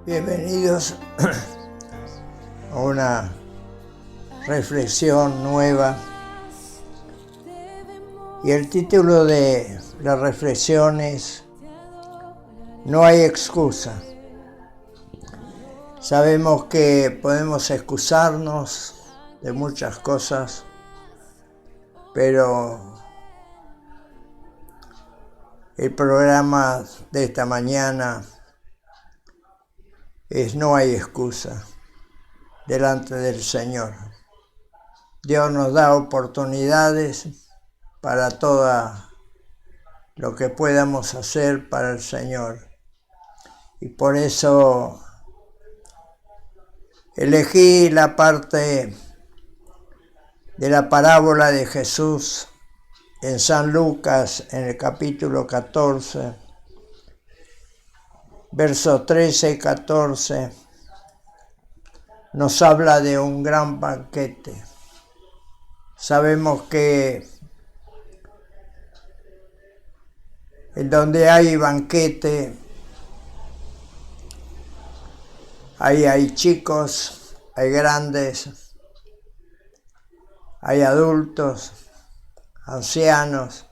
Bienvenidos a una reflexión nueva. Y el título de la reflexión es No hay excusa. Sabemos que podemos excusarnos de muchas cosas, pero el programa de esta mañana es no hay excusa delante del Señor. Dios nos da oportunidades para todo lo que podamos hacer para el Señor. Y por eso elegí la parte de la parábola de Jesús en San Lucas, en el capítulo 14, versos 13 y 14, nos habla de un gran banquete. Sabemos que en donde hay banquete, ahí hay chicos, hay grandes, hay adultos, ancianos.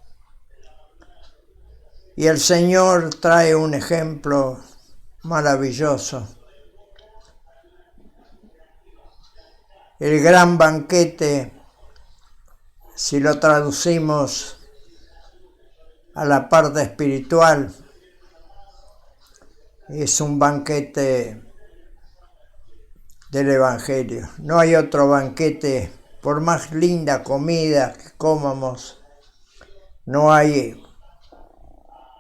Y el Señor trae un ejemplo maravilloso. El gran banquete, si lo traducimos a la parte espiritual, es un banquete del Evangelio. No hay otro banquete, por más linda comida que comamos, no hay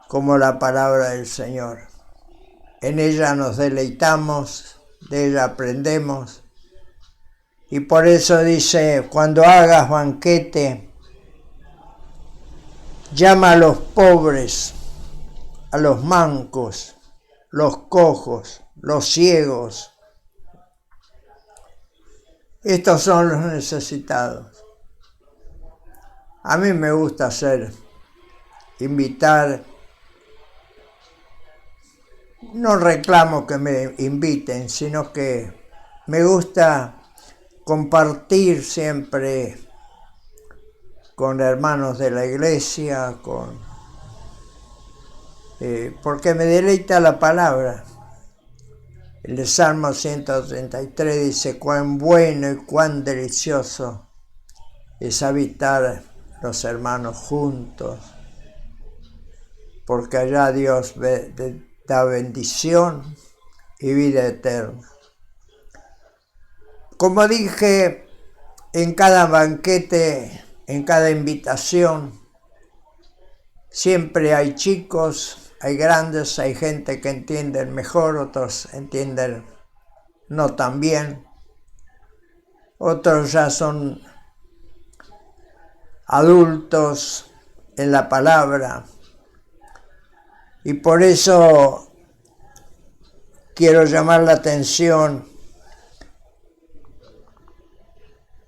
como la palabra del Señor. En ella nos deleitamos, de ella aprendemos. Y por eso dice, cuando hagas banquete, llama a los pobres, a los mancos, los cojos, los ciegos. Estos son los necesitados. A mí me gusta invitar. No reclamo que me inviten, sino que me gusta compartir siempre con hermanos de la iglesia, porque me deleita la palabra. El Salmo 133 dice, cuán bueno y cuán delicioso es habitar los hermanos juntos, porque allá Dios da bendición y vida eterna. Como dije, en cada banquete, en cada invitación, siempre hay chicos, hay grandes, hay gente que entiende mejor, otros entienden no tan bien, otros ya son adultos en la palabra. Y por eso quiero llamar la atención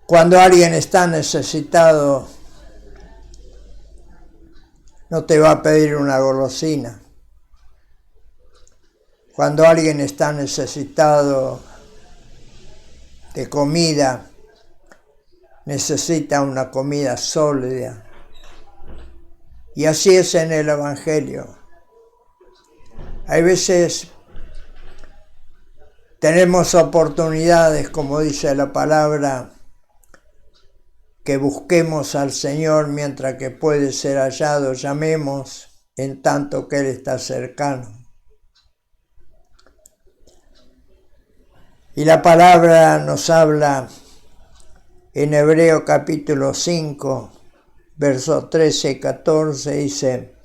cuando alguien está necesitado, no te va a pedir una golosina. Cuando alguien está necesitado de comida, necesita una comida sólida. Y así es en el Evangelio. Hay veces tenemos oportunidades, como dice la palabra, que busquemos al Señor mientras que puede ser hallado, llamemos en tanto que Él está cercano. Y la palabra nos habla en Hebreo capítulo 5, versos 13 y 14, dice,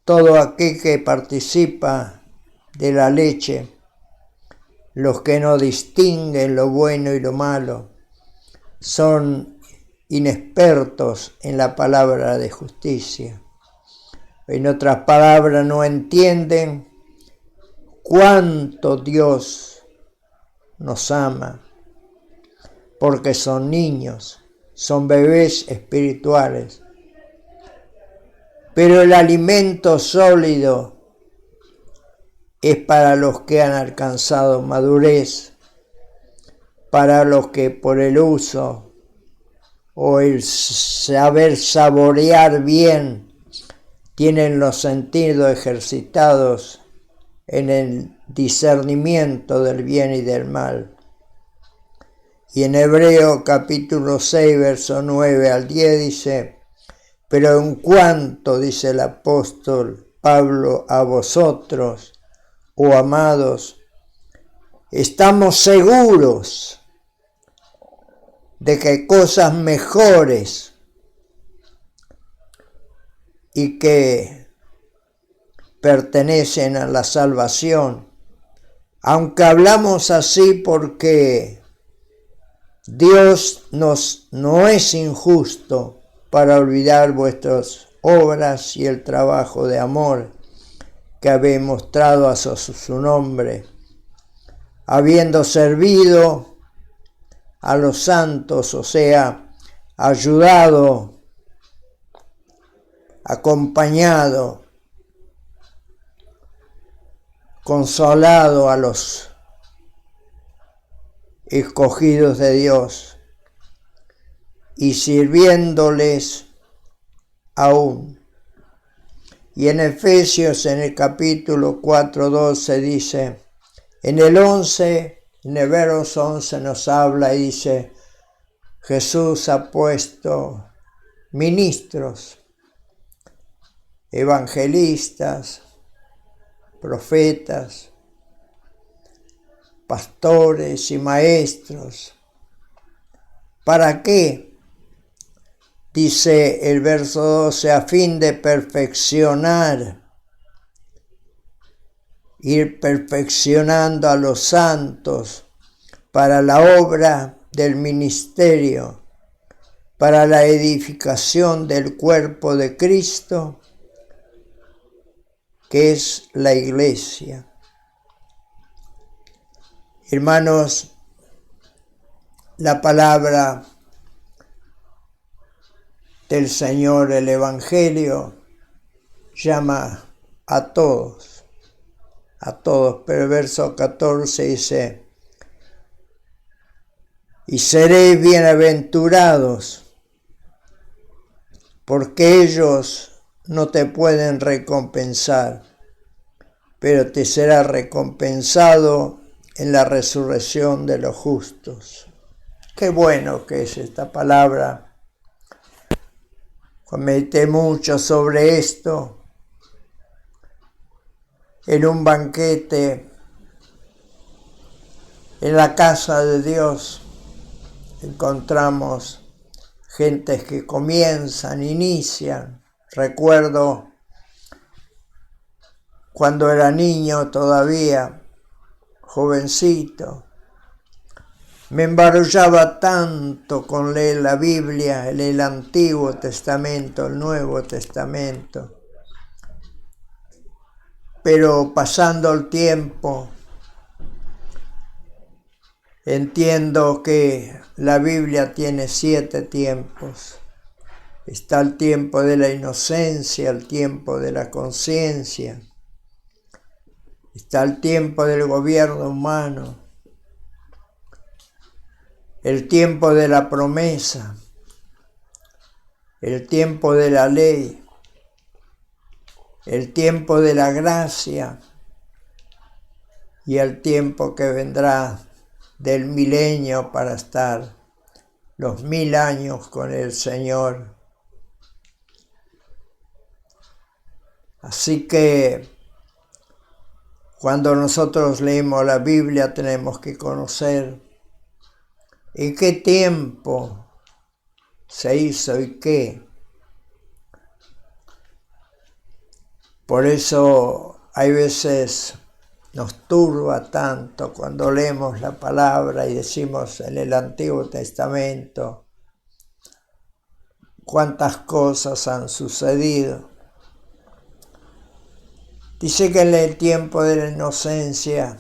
todo aquel que participa de la leche, los que no distinguen lo bueno y lo malo, son inexpertos en la palabra de justicia. En otras palabras, no entienden cuánto Dios nos ama, porque son niños, son bebés espirituales. Pero el alimento sólido es para los que han alcanzado madurez, para los que por el uso o el saber saborear bien tienen los sentidos ejercitados en el discernimiento del bien y del mal. Y en Hebreo capítulo 6, verso 9 al 10 dice: pero en cuanto, dice el apóstol Pablo, a vosotros, oh amados, estamos seguros de que cosas mejores y que pertenecen a la salvación, aunque hablamos así porque Dios no es injusto para olvidar vuestras obras y el trabajo de amor que habéis mostrado a su nombre, habiendo servido a los santos, o sea, ayudado, acompañado, consolado a los escogidos de Dios y sirviéndoles aún. Y en Efesios, en el capítulo 4:12 dice, en el verso 11 nos habla y dice: Jesús ha puesto ministros, evangelistas, profetas, pastores y maestros. ¿Para qué? Dice el verso 12, a fin de perfeccionar, ir perfeccionando a los santos para la obra del ministerio, para la edificación del cuerpo de Cristo, que es la iglesia. Hermanos, la palabra del Señor, el Evangelio, llama a todos, pero el verso 14 dice: y seréis bienaventurados, porque ellos no te pueden recompensar, pero te será recompensado en la resurrección de los justos. Qué bueno que es esta palabra. Medité mucho sobre esto en un banquete en la casa de Dios. Encontramos gentes que inician. Recuerdo cuando era niño todavía, jovencito, me embarullaba tanto con leer la Biblia, el Antiguo Testamento, el Nuevo Testamento. Pero pasando el tiempo, entiendo que la Biblia tiene 7 tiempos. Está el tiempo de la inocencia, el tiempo de la conciencia. Está el tiempo del gobierno humano. El tiempo de la promesa, el tiempo de la ley, el tiempo de la gracia y el tiempo que vendrá del milenio para estar los 1000 años con el Señor. Así que cuando nosotros leemos la Biblia tenemos que conocer ¿en qué tiempo se hizo y qué? Por eso hay veces nos turba tanto cuando leemos la palabra y decimos en el Antiguo Testamento cuántas cosas han sucedido. Dice que en el tiempo de la inocencia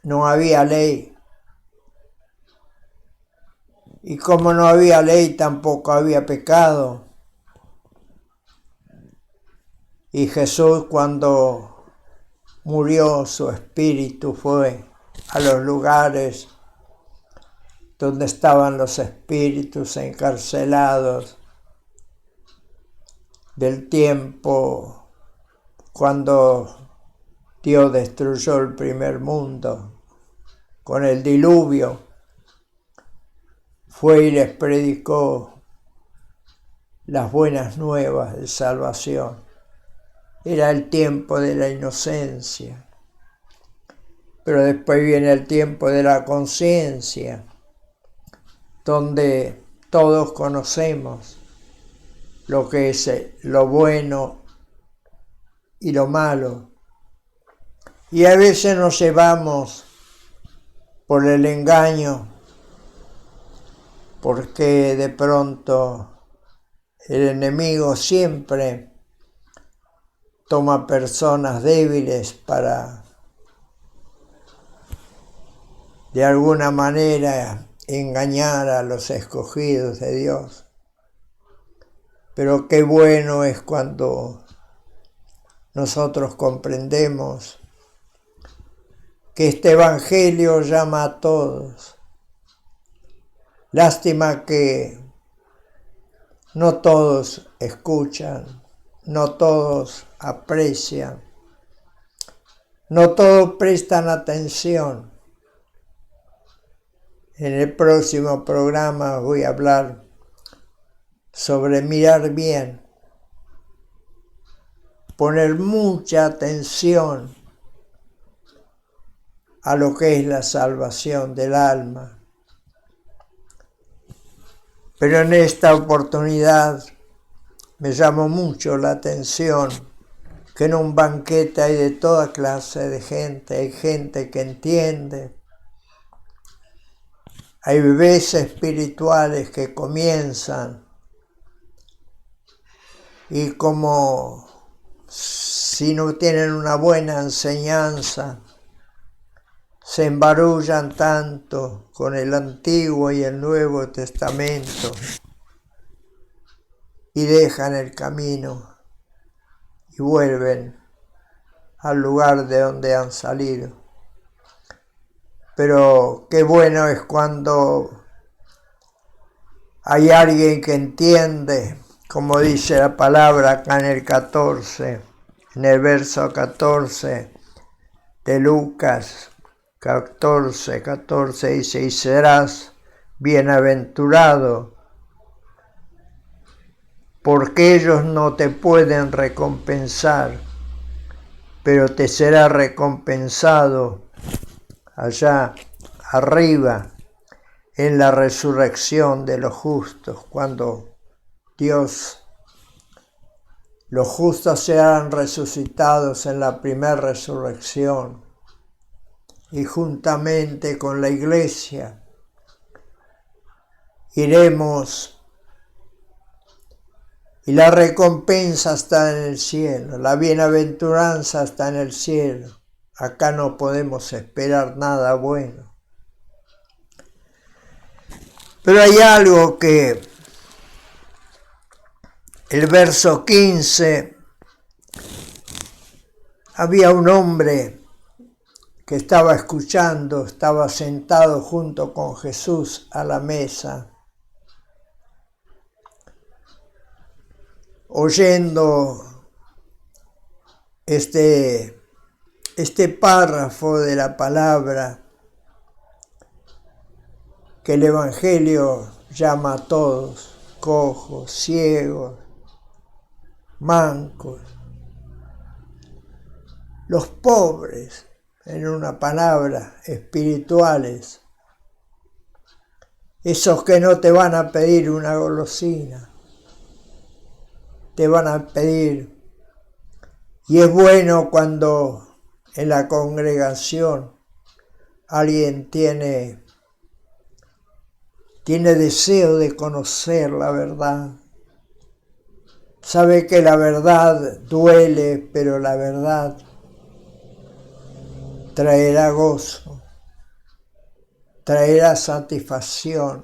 no había ley. Y como no había ley, tampoco había pecado. Y Jesús, cuando murió, su espíritu fue a los lugares donde estaban los espíritus encarcelados del tiempo cuando Dios destruyó el primer mundo con el diluvio. Fue y les predicó las buenas nuevas de salvación. Era el tiempo de la inocencia, pero después viene el tiempo de la conciencia, donde todos conocemos lo que es lo bueno y lo malo. Y a veces nos llevamos por el engaño, porque de pronto el enemigo siempre toma personas débiles para de alguna manera engañar a los escogidos de Dios. Pero qué bueno es cuando nosotros comprendemos que este evangelio llama a todos. Lástima que no todos escuchan, no todos aprecian, no todos prestan atención. En el próximo programa voy a hablar sobre mirar bien, poner mucha atención a lo que es la salvación del alma. Pero en esta oportunidad me llamó mucho la atención que en un banquete hay de toda clase de gente, hay gente que entiende, hay bebés espirituales que comienzan y como si no tienen una buena enseñanza, se embarullan tanto con el Antiguo y el Nuevo Testamento y dejan el camino y vuelven al lugar de donde han salido. Pero qué bueno es cuando hay alguien que entiende, como dice la palabra acá en el 14, en el verso 14 de Lucas 14, dice, y serás bienaventurado, porque ellos no te pueden recompensar, pero te será recompensado allá arriba en la resurrección de los justos, cuando los justos serán resucitados en la primera resurrección y juntamente con la iglesia iremos y la recompensa está en el cielo, la bienaventuranza está en el cielo. Acá no podemos esperar nada bueno. Pero hay algo que el verso 15, había un hombre que estaba escuchando, estaba sentado junto con Jesús a la mesa, oyendo este párrafo de la palabra que el Evangelio llama a todos, cojos, ciegos, mancos, los pobres, en una palabra, espirituales, esos que no te van a pedir una golosina, te van a pedir. Y es bueno cuando en la congregación alguien tiene deseo de conocer la verdad. Sabe que la verdad duele, pero la verdad traerá gozo, traerá satisfacción,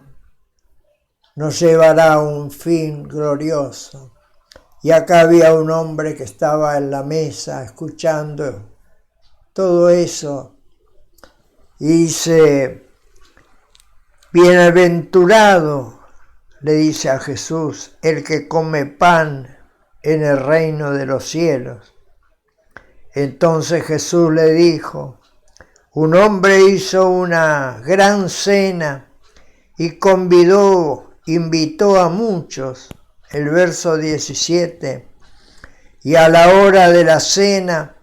nos llevará a un fin glorioso. Y acá había un hombre que estaba en la mesa escuchando todo eso. Y dice, bienaventurado, le dice a Jesús, el que come pan en el reino de los cielos. Entonces Jesús le dijo, un hombre hizo una gran cena y invitó a muchos. El verso 17. Y a la hora de la cena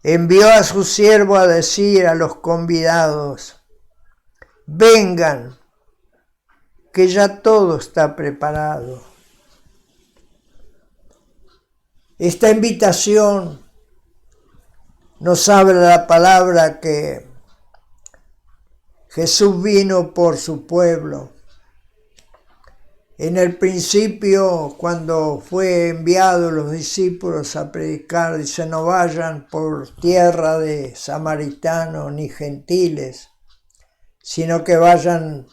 envió a su siervo a decir a los convidados, vengan, que ya todo está preparado. Esta invitación nos habla la palabra que Jesús vino por su pueblo. En el principio, cuando fue enviado los discípulos a predicar, dice, no vayan por tierra de samaritanos ni gentiles, sino que vayan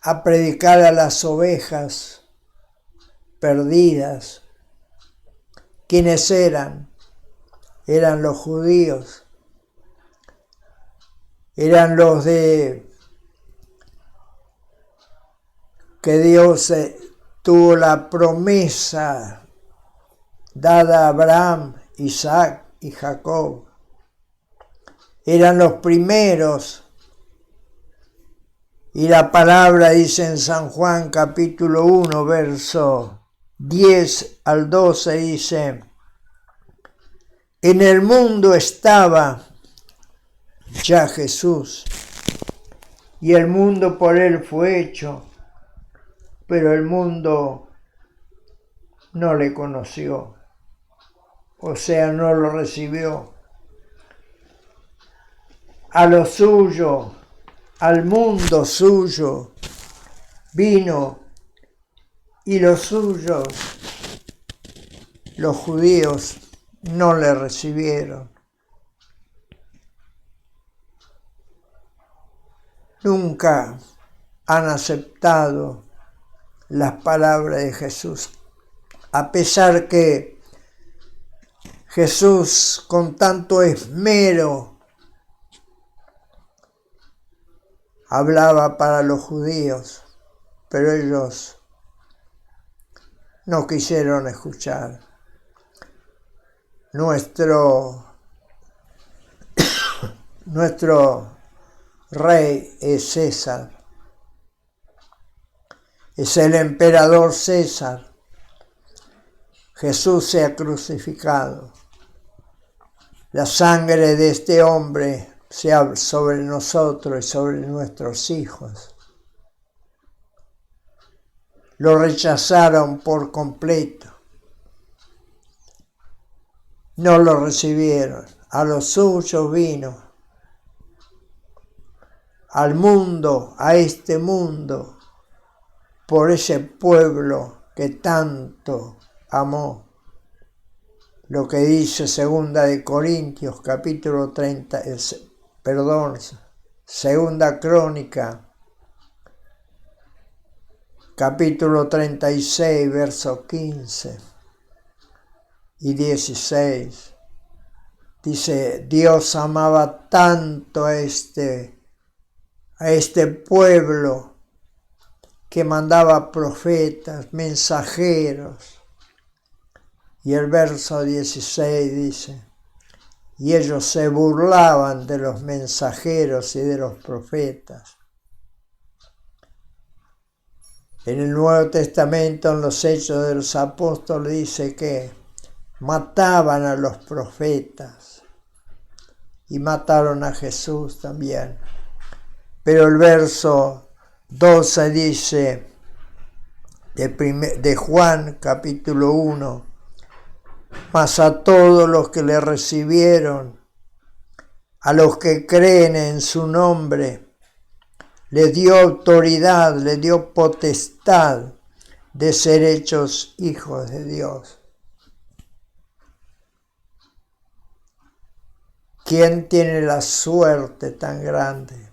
a predicar a las ovejas perdidas. ¿Quiénes eran? Eran los judíos. Eran los que Dios tuvo la promesa dada a Abraham, Isaac y Jacob. Eran los primeros. Y la palabra dice en San Juan capítulo 1, verso 10 al 12, dice, en el mundo estaba ya Jesús, y el mundo por él fue hecho, pero el mundo no le conoció, o sea, no lo recibió. A lo suyo, al mundo suyo, vino, y los suyos, los judíos, no le recibieron. Nunca han aceptado las palabras de Jesús, a pesar que Jesús con tanto esmero hablaba para los judíos, pero ellos no quisieron escuchar. Nuestro rey es César, es el emperador César. Jesús se ha crucificado. La sangre de este hombre sea sobre nosotros y sobre nuestros hijos. Lo rechazaron por completo. No lo recibieron. A los suyos vino. Al mundo, a este mundo, por ese pueblo que tanto amó. Lo que dice Segunda de Corintios, capítulo 30, Segunda Crónica, capítulo 36, versos 15 y 16. Dice, Dios amaba tanto a este pueblo que mandaba profetas, mensajeros. Y el verso 16 dice, y ellos se burlaban de los mensajeros y de los profetas. En el Nuevo Testamento, en los Hechos de los Apóstoles, dice que mataban a los profetas y mataron a Jesús también. Pero el verso 12 dice de Juan capítulo 1, mas a todos los que le recibieron, a los que creen en su nombre, le dio autoridad, le dio potestad de ser hechos hijos de Dios. ¿Quién tiene la suerte tan grande?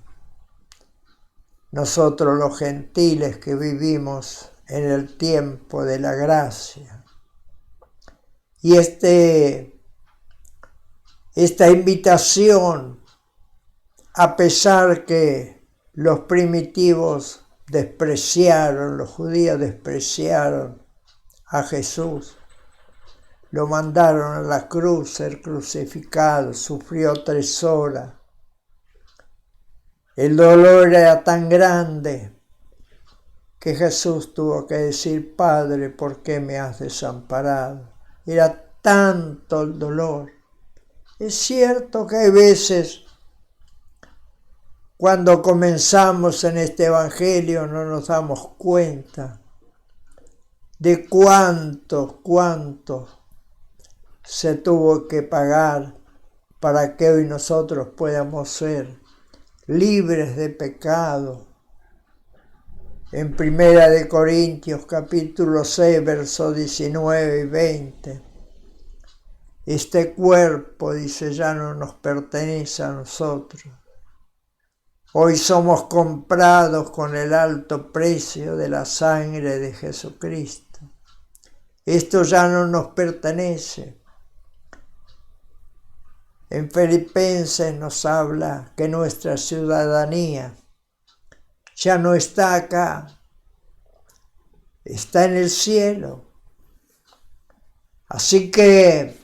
Nosotros los gentiles que vivimos en el tiempo de la gracia. Y este esta invitación, a pesar que los primitivos los judíos despreciaron a Jesús, lo mandaron a la cruz, ser crucificado, sufrió 3 horas. El dolor era tan grande que Jesús tuvo que decir: Padre, ¿por qué me has desamparado? Era tanto el dolor. Es cierto que hay veces, cuando comenzamos en este evangelio, no nos damos cuenta de cuánto se tuvo que pagar para que hoy nosotros podamos ser libres de pecado. En 1 Corintios capítulo 6, versos 19 y 20, este cuerpo, dice, ya no nos pertenece a nosotros. Hoy somos comprados con el alto precio de la sangre de Jesucristo. Esto ya no nos pertenece. En Filipenses nos habla que nuestra ciudadanía ya no está acá, está en el cielo. Así que,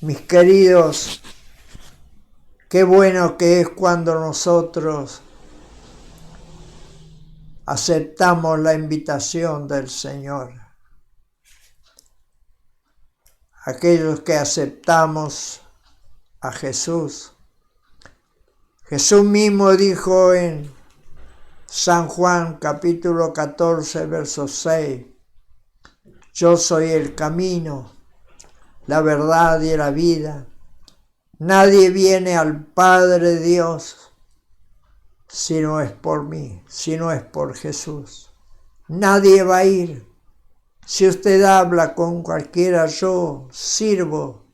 mis queridos, qué bueno que es cuando nosotros aceptamos la invitación del Señor. Aquellos que aceptamos a Jesús. Jesús mismo dijo en San Juan capítulo 14, verso 6, yo soy el camino, la verdad y la vida. Nadie viene al Padre Dios si no es por mí, si no es por Jesús. Nadie va a ir. Si usted habla con cualquiera, yo sirvo.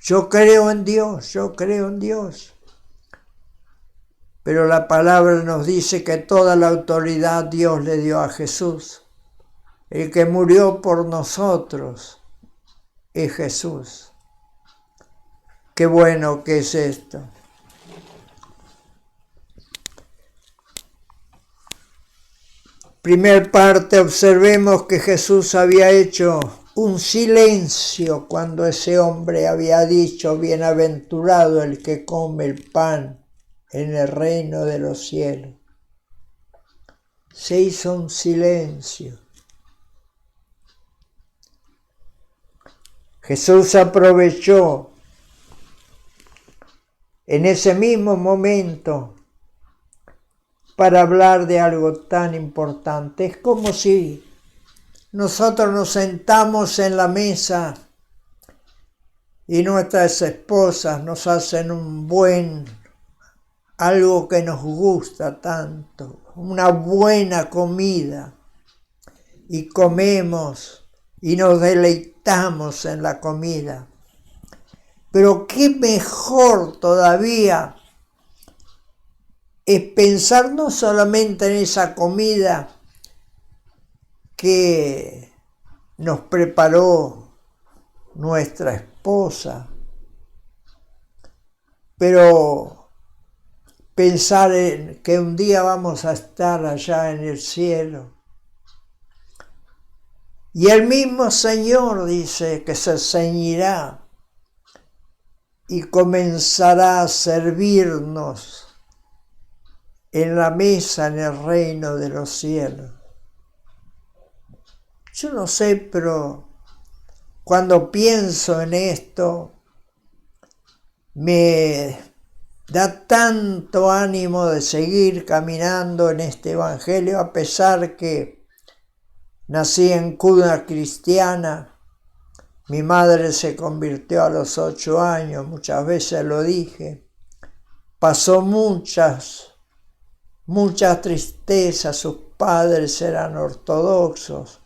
Yo creo en Dios, yo creo en Dios. Pero la palabra nos dice que toda la autoridad Dios le dio a Jesús. El que murió por nosotros es Jesús. Qué bueno que es esto. Primer parte, observemos que Jesús había hecho un silencio cuando ese hombre había dicho: bienaventurado el que come el pan en el reino de los cielos. Se hizo un silencio. Jesús aprovechó en ese mismo momento para hablar de algo tan importante. Es como si nosotros nos sentamos en la mesa y nuestras esposas nos hacen algo que nos gusta tanto, una buena comida, y comemos y nos deleitamos en la comida. Pero qué mejor todavía es pensar no solamente en esa comida que nos preparó nuestra esposa, pero pensar en que un día vamos a estar allá en el cielo. Y el mismo Señor dice que se ceñirá y comenzará a servirnos en la mesa en el reino de los cielos. Yo no sé, pero cuando pienso en esto, me da tanto ánimo de seguir caminando en este evangelio, a pesar que nací en cuna cristiana. Mi madre se convirtió a los 8 años, muchas veces lo dije. Pasó muchas tristezas, sus padres eran ortodoxos.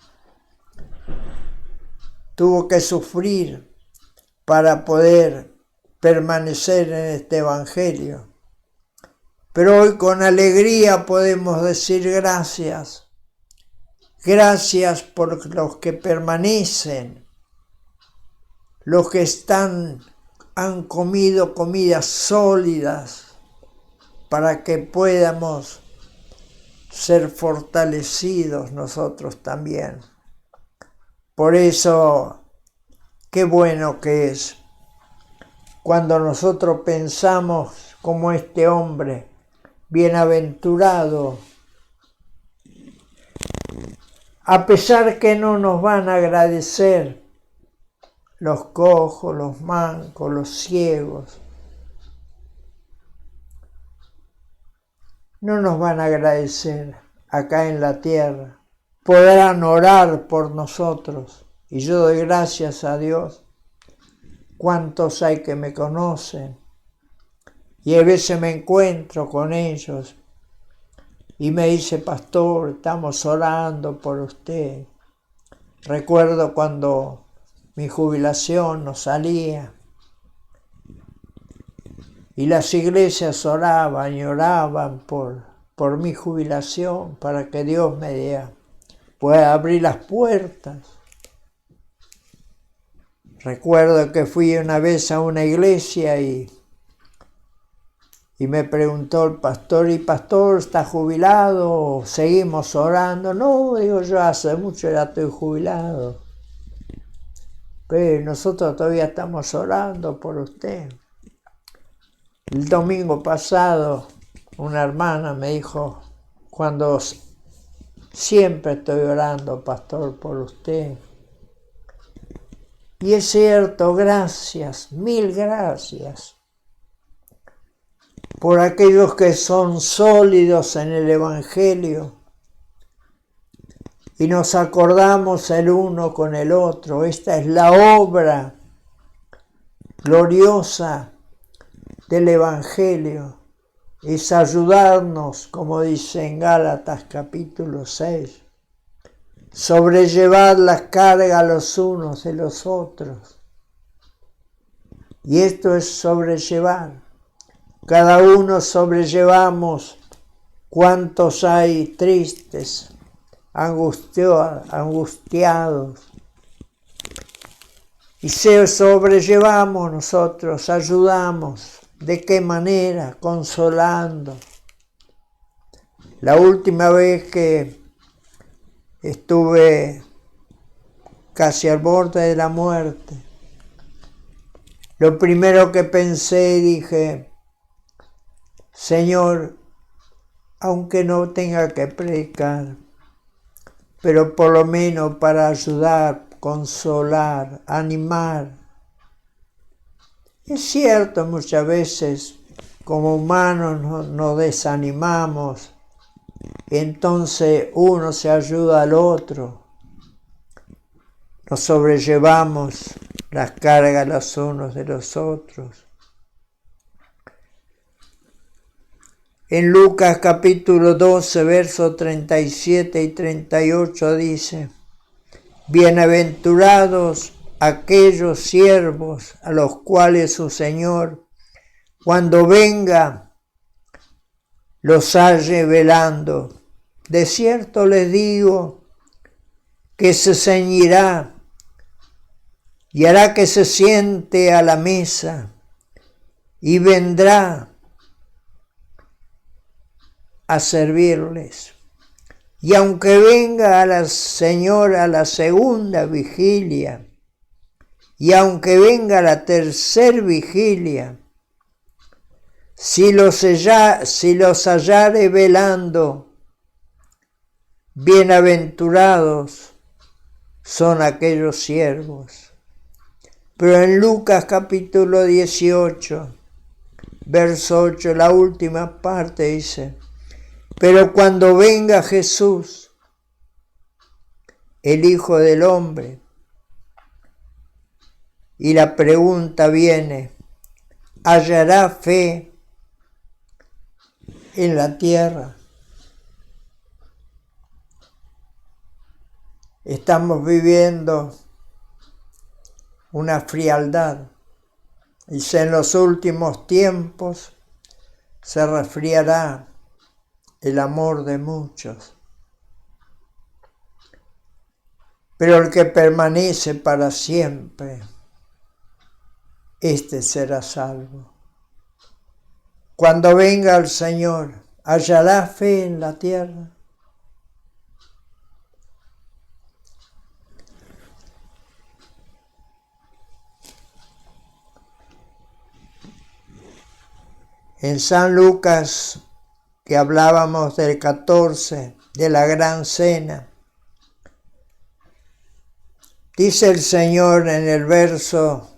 Tuvo que sufrir para poder permanecer en este evangelio. Pero hoy con alegría podemos decir gracias. Gracias por los que permanecen, los que están han comido comidas sólidas para que podamos ser fortalecidos nosotros también. Por eso, qué bueno que es cuando nosotros pensamos como este hombre, bienaventurado, a pesar que no nos van a agradecer los cojos, los mancos, los ciegos, no nos van a agradecer acá en la tierra. Podrán orar por nosotros y yo doy gracias a Dios. ¿Cuántos hay que me conocen? Y a veces me encuentro con ellos y me dice, pastor, estamos orando por usted. Recuerdo cuando mi jubilación no salía y las iglesias oraban y oraban por mi jubilación para que Dios me pueda abrir las puertas. Recuerdo que fui una vez a una iglesia y me preguntó el pastor, ¿y pastor está jubilado o seguimos orando? No, digo yo, hace mucho ya estoy jubilado. Pero nosotros todavía estamos orando por usted. El domingo pasado una hermana me dijo, cuando siempre estoy orando, pastor, por usted. Y es cierto, gracias, mil gracias por aquellos que son sólidos en el Evangelio y nos acordamos el uno con el otro. Esta es la obra gloriosa del Evangelio, es ayudarnos, como dice en Gálatas capítulo 6, sobrellevar las cargas los unos de los otros. Y esto es sobrellevar. Cada uno sobrellevamos. ¿Cuántos hay tristes, angustiados? Y se sobrellevamos nosotros, ayudamos. ¿De qué manera? Consolando. La última vez que estuve casi al borde de la muerte, lo primero que pensé, dije, Señor, aunque no tenga que predicar, pero por lo menos para ayudar, consolar, animar. Es cierto, muchas veces como humanos nos desanimamos, entonces uno se ayuda al otro, nos sobrellevamos las cargas los unos de los otros. En Lucas capítulo 12, versos 37 y 38 dice, bienaventurados aquellos siervos a los cuales su Señor, cuando venga, los halle velando. De cierto les digo que se ceñirá y hará que se siente a la mesa y vendrá a servirles. Y aunque venga a la señora la segunda vigilia, y aunque venga la tercer vigilia, si los hallare velando, bienaventurados son aquellos siervos. Pero en Lucas capítulo 18, verso 8, la última parte dice, pero cuando venga Jesús, el Hijo del Hombre, y la pregunta viene, ¿hallará fe en la tierra? Estamos viviendo una frialdad. Y si en los últimos tiempos se resfriará el amor de muchos. Pero el que permanece para siempre éste será salvo. Cuando venga el Señor, ¿hallará fe en la tierra? En San Lucas, que hablábamos del 14, de la gran cena, dice el Señor en el verso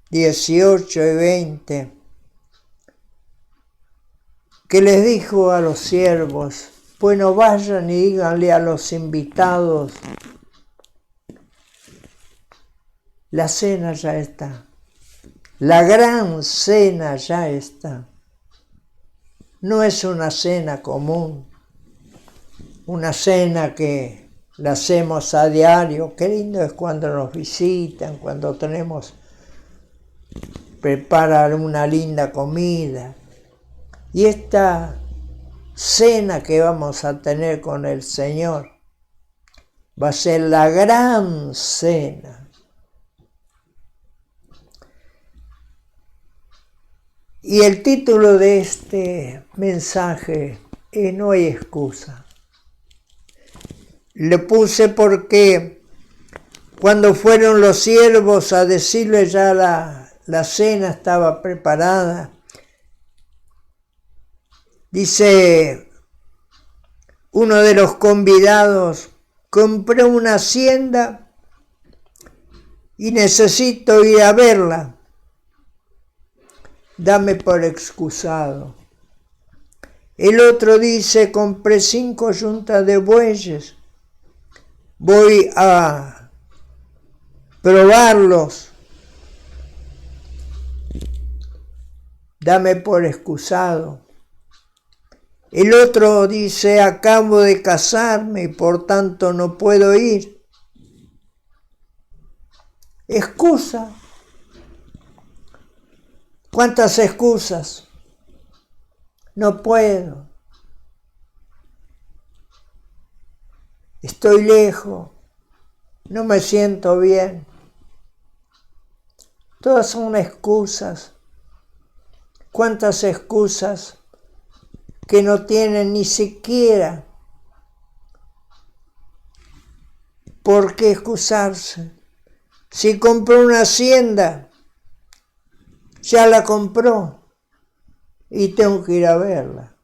18 y 20, que les dijo a los siervos, bueno, vayan y díganle a los invitados, la cena ya está, la gran cena ya está. No es una cena común, una cena que la hacemos a diario. Qué lindo es cuando nos visitan, cuando preparan una linda comida. Y esta cena que vamos a tener con el Señor va a ser la gran cena. Y el título de este mensaje es No hay excusa. Le puse porque cuando fueron los siervos a decirle ya la cena estaba preparada, dice uno de los convidados, compré una hacienda y necesito ir a verla. Dame por excusado. El otro dice, compré 5 yuntas de bueyes, voy a probarlos. Dame por excusado. El otro dice, acabo de casarme y por tanto no puedo ir. Excusa. ¿Cuántas excusas? No puedo. Estoy lejos. No me siento bien. Todas son excusas. ¿Cuántas excusas que no tienen ni siquiera por qué excusarse? Si compró una hacienda, ya la compró y tengo que ir a verla.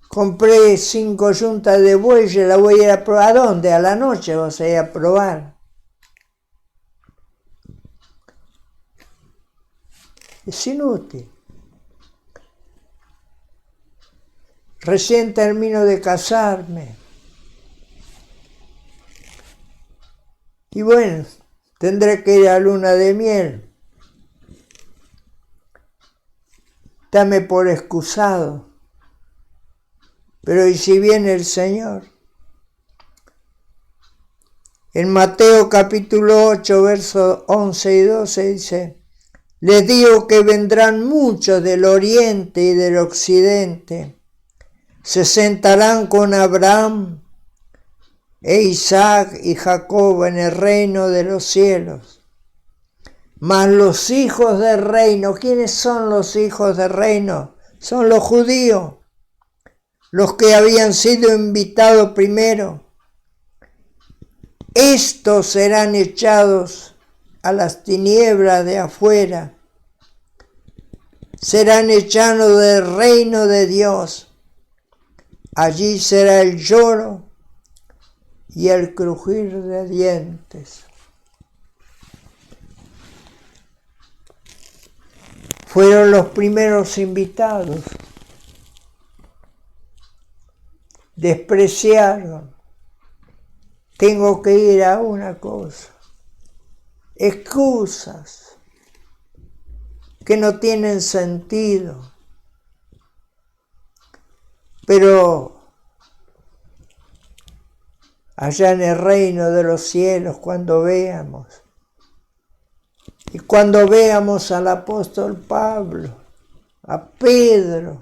Compré 5 yuntas de bueyes, la voy a ir a probar. ¿A dónde? A la noche vas a ir a probar. Es inútil. Recién termino de casarme. Y bueno, tendré que ir a luna de miel. Dame por excusado. Pero ¿y si viene el Señor? En Mateo capítulo 8, versos 11 y 12 dice, les digo que vendrán muchos del oriente y del occidente, se sentarán con Abraham e Isaac y Jacob en el reino de los cielos. Mas los hijos del reino, ¿quiénes son los hijos del reino? Son los judíos, los que habían sido invitados primero. Estos serán echados a las tinieblas de afuera, serán echados del reino de Dios. Allí será el lloro y el crujir de dientes. Fueron los primeros invitados. Despreciaron. Tengo que ir a una cosa. Excusas que no tienen sentido. Pero allá en el reino de los cielos, cuando veamos, y cuando veamos al apóstol Pablo, a Pedro,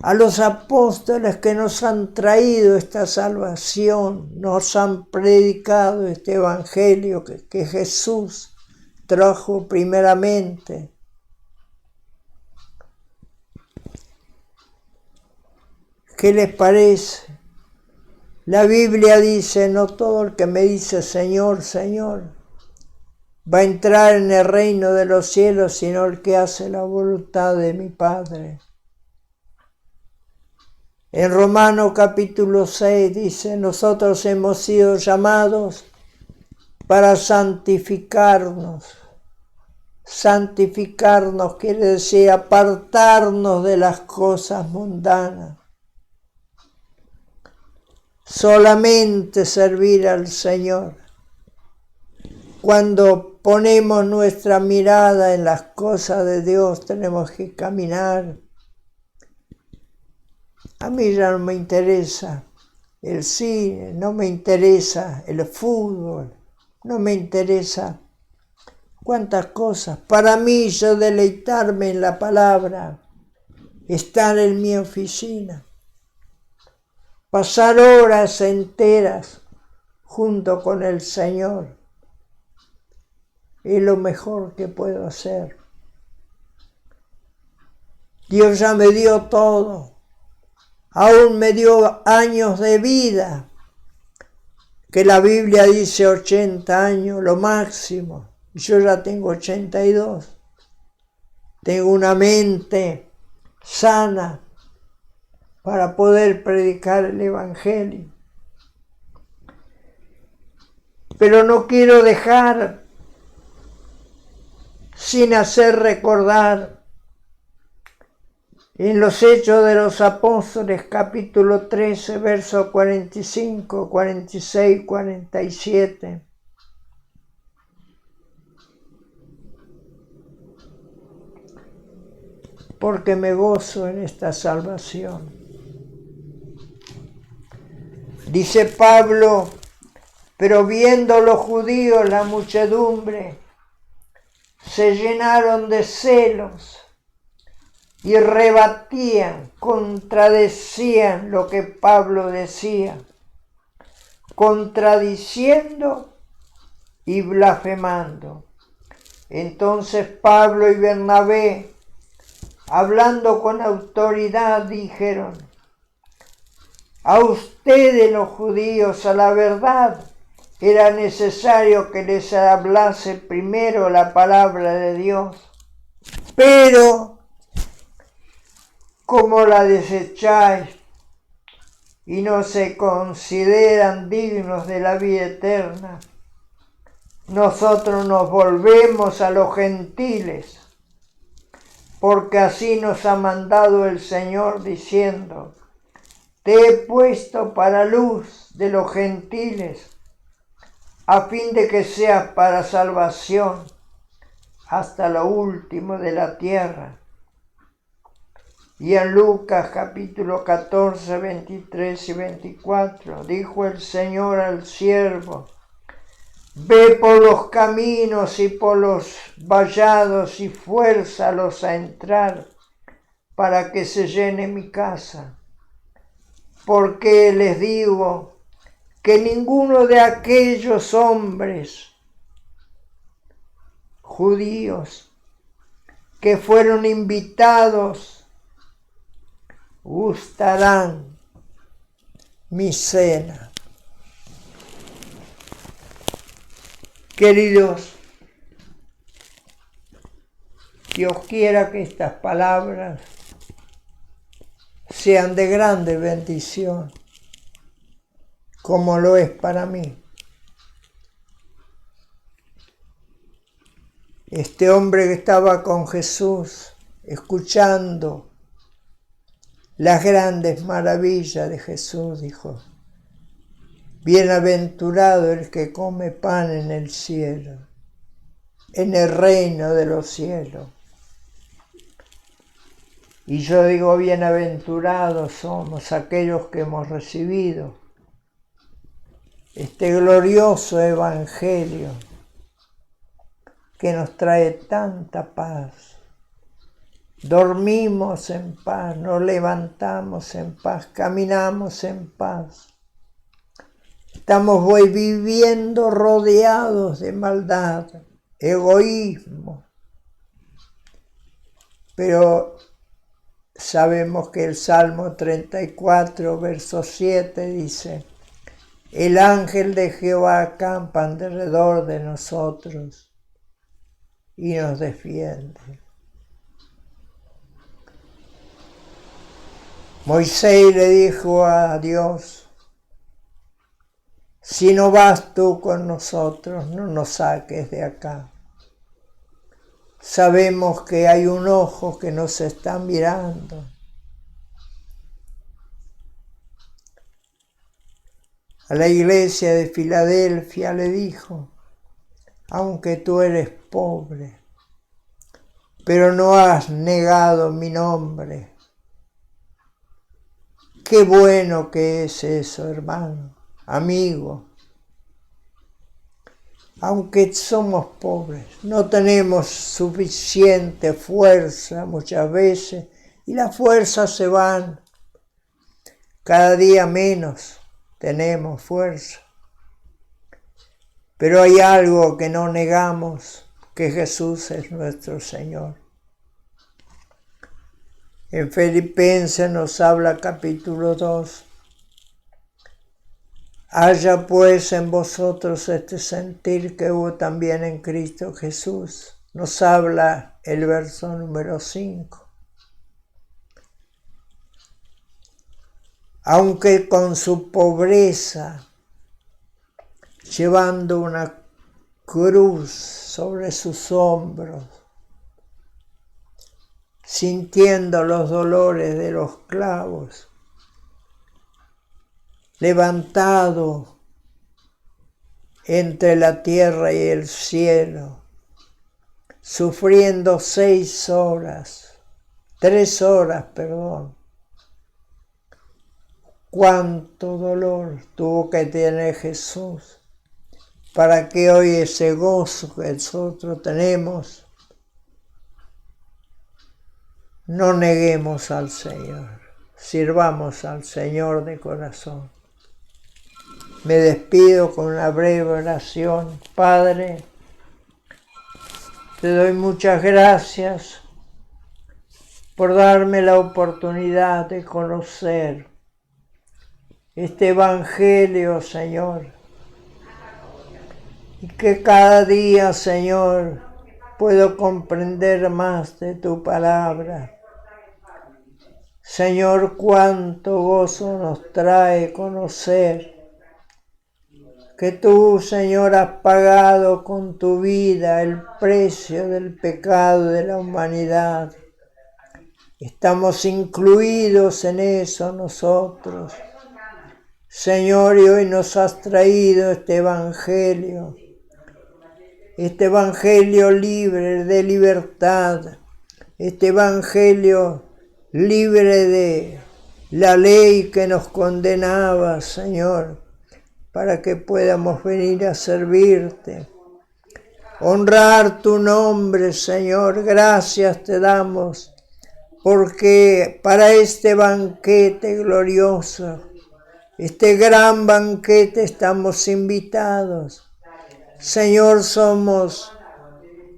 a los apóstoles que nos han traído esta salvación, nos han predicado este evangelio que Jesús trajo primeramente. ¿Qué les parece? La Biblia dice, no todo el que me dice Señor, Señor, va a entrar en el reino de los cielos, sino el que hace la voluntad de mi Padre. En Romanos capítulo 6 dice, nosotros hemos sido llamados para santificarnos. Santificarnos quiere decir apartarnos de las cosas mundanas. Solamente servir al Señor. Cuando ponemos nuestra mirada en las cosas de Dios, tenemos que caminar. A mí ya no me interesa el cine, no me interesa el fútbol, no me interesa cuántas cosas. Para mí, yo deleitarme en la palabra, estar en mi oficina, pasar horas enteras junto con el Señor, es lo mejor que puedo hacer. Dios ya me dio todo, aún me dio años de vida, que la Biblia dice 80 años, lo máximo. Yo ya tengo 82. Tengo una mente sana para poder predicar el Evangelio. Pero no quiero dejar sin hacer recordar en los Hechos de los Apóstoles, capítulo 13, versos 45, 46, 47. Porque me gozo en esta salvación. Dice Pablo, pero viendo los judíos la muchedumbre, se llenaron de celos y rebatían, contradecían lo que Pablo decía, contradiciendo y blasfemando. Entonces Pablo y Bernabé, hablando con autoridad, dijeron, a ustedes los judíos, a la verdad, era necesario que les hablase primero la palabra de Dios, pero como la desecháis y no se consideran dignos de la vida eterna, nosotros nos volvemos a los gentiles, porque así nos ha mandado el Señor diciendo, te he puesto para luz de los gentiles, a fin de que seas para salvación hasta lo último de la tierra. Y en Lucas capítulo 14, 23 y 24, dijo el Señor al siervo, ve por los caminos y por los vallados y fuérzalos a entrar para que se llene mi casa. Porque les digo que ninguno de aquellos hombres judíos que fueron invitados gustarán mi cena. Queridos, Dios quiera que estas palabras sean de grande bendición, como lo es para mí. Este hombre que estaba con Jesús, escuchando las grandes maravillas de Jesús, dijo, bienaventurado el que come pan en el cielo, en el reino de los cielos. Y yo digo, bienaventurados somos aquellos que hemos recibido este glorioso evangelio que nos trae tanta paz, dormimos en paz, nos levantamos en paz, caminamos en paz. Estamos hoy viviendo rodeados de maldad, egoísmo, pero sabemos que el Salmo 34, verso 7 dice: el ángel de Jehová acampa alrededor de nosotros y nos defiende. Moisés le dijo a Dios: si no vas tú con nosotros, no nos saques de acá. Sabemos que hay un ojo que nos está mirando. A la iglesia de Filadelfia le dijo: aunque tú eres pobre, pero no has negado mi nombre. Qué bueno que es eso, hermano, amigo. Aunque somos pobres, no tenemos suficiente fuerza muchas veces, y las fuerzas se van. Cada día menos tenemos fuerza. Pero hay algo que no negamos, que Jesús es nuestro Señor. En Filipenses nos habla capítulo 2. Haya pues en vosotros este sentir que hubo también en Cristo Jesús. Nos habla el verso número 5. Aunque con su pobreza, llevando una cruz sobre sus hombros, sintiendo los dolores de los clavos, levantado entre la tierra y el cielo, sufriendo 3 horas, cuánto dolor tuvo que tener Jesús para que hoy ese gozo que nosotros tenemos, no neguemos al Señor, sirvamos al Señor de corazón. Me despido con una breve oración. Padre, te doy muchas gracias por darme la oportunidad de conocer este Evangelio, Señor, y que cada día, Señor, puedo comprender más de tu palabra. Señor, cuánto gozo nos trae conocer que tú, Señor, has pagado con tu vida el precio del pecado de la humanidad. Estamos incluidos en eso nosotros. Señor, y hoy nos has traído este Evangelio libre de libertad, este Evangelio libre de la ley que nos condenaba, Señor, para que podamos venir a servirte, honrar tu nombre, Señor. Gracias te damos, porque para este banquete glorioso, este gran banquete estamos invitados. Señor, somos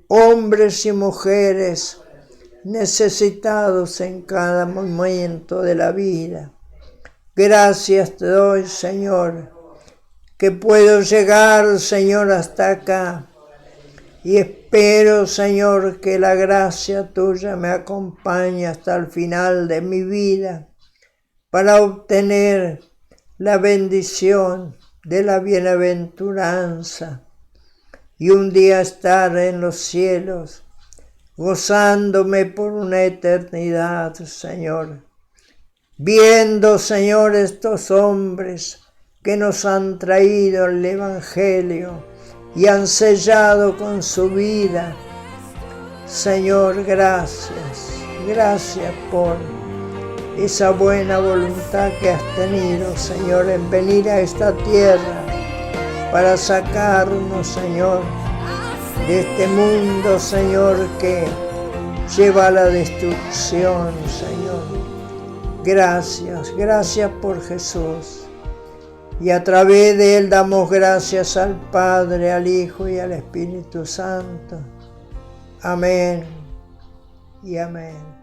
hombres y mujeres necesitados en cada momento de la vida. Gracias te doy, Señor, que puedo llegar, Señor, hasta acá. Y espero, Señor, que la gracia tuya me acompañe hasta el final de mi vida para obtener la bendición de la bienaventuranza y un día estar en los cielos, gozándome por una eternidad, Señor. Viendo, Señor, estos hombres que nos han traído el Evangelio y han sellado con su vida. Señor, gracias por esa buena voluntad que has tenido, Señor, en venir a esta tierra para sacarnos, Señor, de este mundo, Señor, que lleva a la destrucción, Señor. Gracias, gracias por Jesús. Y a través de Él damos gracias al Padre, al Hijo y al Espíritu Santo. Amén y amén.